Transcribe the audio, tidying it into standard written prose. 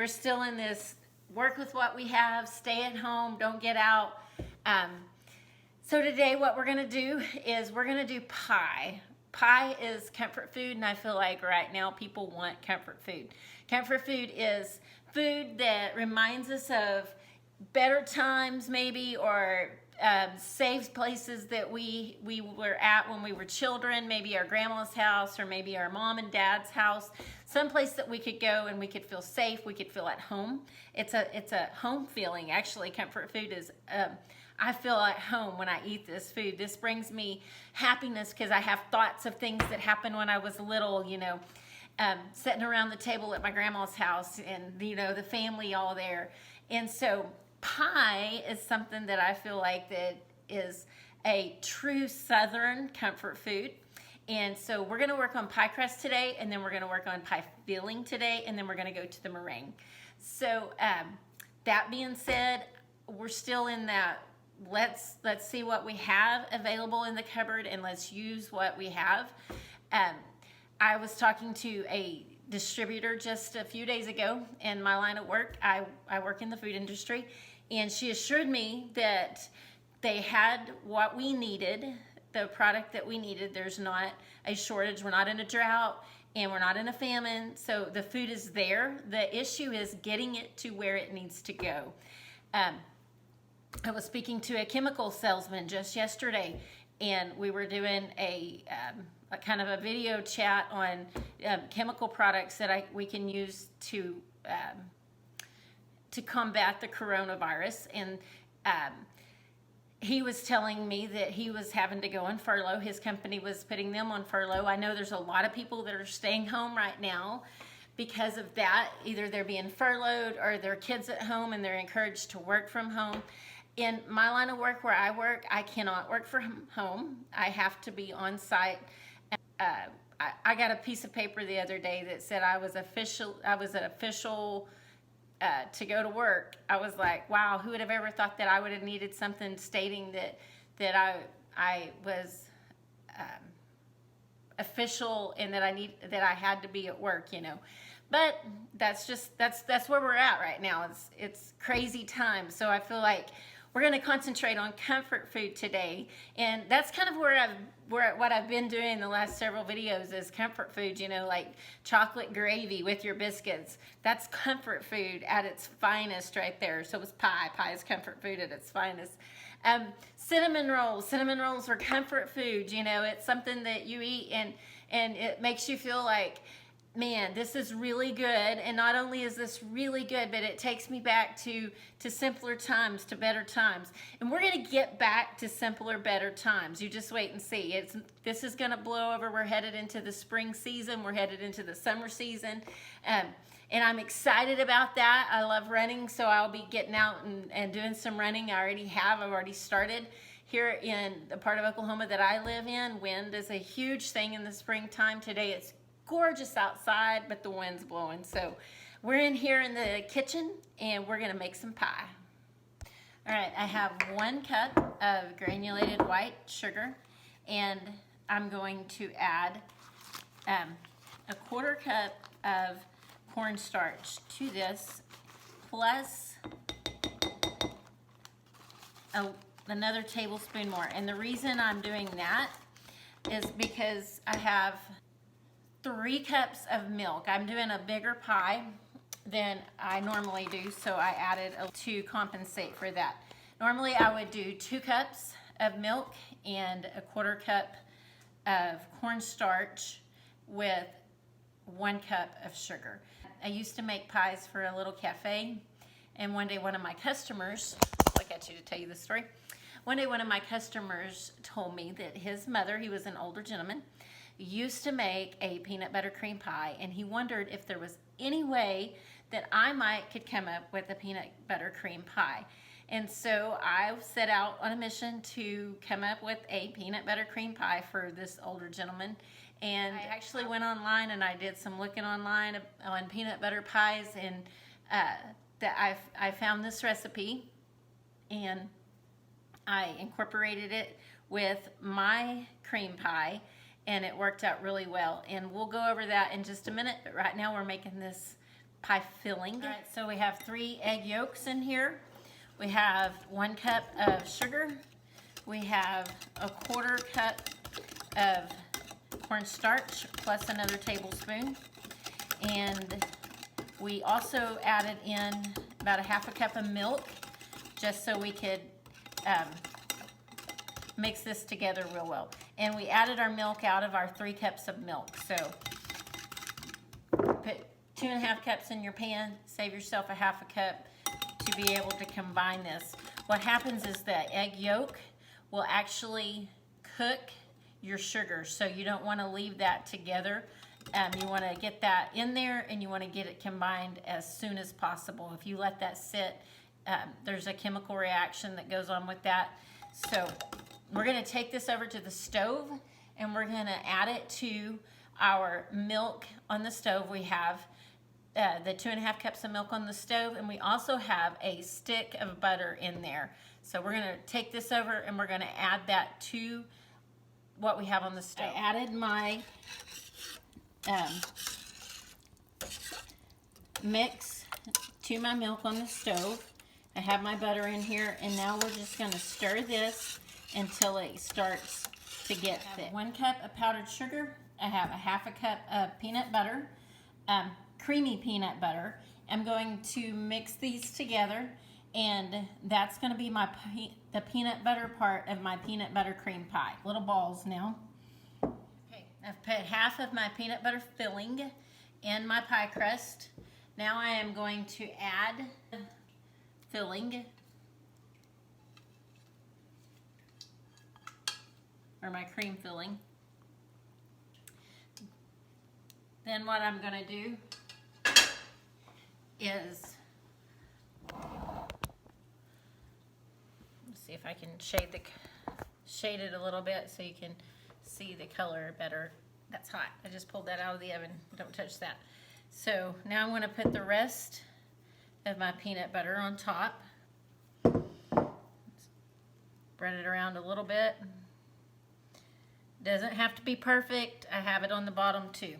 we're still in this work with what we have, stay at home, don't get out. So today what we're gonna do is we're gonna do pie. Pie is comfort food, and I feel like right now people want comfort food. Comfort food is food that reminds us of better times maybe, or safe places that we were at when we were children, maybe our grandma's house or maybe our mom and dad's house, someplace that we could go and we could feel safe, we could feel at home. It's a home feeling. Actually, comfort food is, I feel at home when I eat this food. This brings me happiness because I have thoughts of things that happened when I was little, you know, sitting around the table at my grandma's house and, you know, the family all there. And so pie is something that I feel like that is a true Southern comfort food. And so we're gonna work on pie crust today, and then we're gonna work on pie filling today, and then we're gonna go to the meringue. So that being said, we're still in that, let's see what we have available in the cupboard and let's use what we have. I was talking to a distributor just a few days ago in my line of work. I work in the food industry, and she assured me that they had what we needed, the product that we needed. There's not a shortage. We're not in a drought and we're not in a famine. So the food is there. The issue is getting it to where it needs to go. I was speaking to a chemical salesman just yesterday, and we were doing a kind of a video chat on chemical products that we can use to combat the coronavirus. And he was telling me that he was having to go on furlough. His company was putting them on furlough. I know there's a lot of people that are staying home right now because of that. Either they're being furloughed or their kids at home and they're encouraged to work from home. In my line of work where I work, I cannot work from home. I have to be on site. I got a piece of paper the other day that said I was an official to go to work. I was like, wow, who would have ever thought that I would have needed something stating that I was official and that I had to be at work, you know. But that's where we're at right now. It's crazy times. So I feel like we're going to concentrate on comfort food today, and that's kind of what I've been doing the last several videos is comfort food, you know, like chocolate gravy with your biscuits. That's comfort food at its finest right there. So is pie. Pie is comfort food at its finest. Cinnamon rolls. Cinnamon rolls are comfort food, you know. It's something that you eat and it makes you feel like, man, this is really good. And not only is this really good, but it takes me back to simpler times, to better times. And we're gonna get back to simpler, better times. You just wait and see. This is gonna blow over. We're headed into the spring season. We're headed into the summer season. And I'm excited about that. I love running, so I'll be getting out and doing some running. I've already started. Here in the part of Oklahoma that I live in, wind is a huge thing in the springtime. Today it's gorgeous outside, but the wind's blowing. So we're in here in the kitchen and we're gonna make some pie. All right, I have 1 cup of granulated white sugar, and I'm going to add a 1/4 cup of cornstarch to this, plus another tablespoon more. And the reason I'm doing that is because I have 3 cups of milk. I'm doing a bigger pie than I normally do, so I added to compensate for that. Normally I would do 2 cups of milk and a 1/4 cup of cornstarch with 1 cup of sugar. I used to make pies for a little cafe, and one day one of my customers, look at you to tell you the story. One day one of my customers told me that his mother, he was an older gentleman, used to make a peanut butter cream pie, and he wondered if there was any way that I could come up with a peanut butter cream pie. And so I set out on a mission to come up with a peanut butter cream pie for this older gentleman. And I actually went online and I did some looking online on peanut butter pies, and that I found this recipe and I incorporated it with my cream pie, and it worked out really well. And we'll go over that in just a minute, but right now we're making this pie filling. All right, so we have 3 egg yolks in here. We have 1 cup of sugar. We have a 1/4 cup of cornstarch plus another tablespoon. And we also added in about 1/2 cup of milk just so we could mix this together real well. And we added our milk out of our 3 cups of milk. So put 2.5 cups in your pan, save yourself 1/2 cup to be able to combine this. What happens is the egg yolk will actually cook your sugar, so you don't want to leave that together. You want to get that in there and you want to get it combined as soon as possible. If you let that sit, there's a chemical reaction that goes on with that. So we're going to take this over to the stove and we're going to add it to our milk on the stove. We have the 2.5 cups of milk on the stove, and we also have a stick of butter in there. So we're going to take this over and we're going to add that to what we have on the stove. I added my mix to my milk on the stove. I have my butter in here, and now we're just going to stir this until it starts to get thick. 1 cup of powdered sugar. I have 1/2 cup of peanut butter, creamy peanut butter. I'm going to mix these together, and that's going to be the peanut butter part of my peanut butter cream pie. Little balls now. Okay, I've put 1/2 of my peanut butter filling in my pie crust. Now I am going to add filling, or my cream filling. Then what I'm going to do is, let's see if I can shade it a little bit so you can see the color better. That's hot. I just pulled that out of the oven. Don't touch that. So now I'm going to put the rest of my peanut butter on top. Spread it around a little bit. Doesn't have to be perfect. I have it on the bottom too.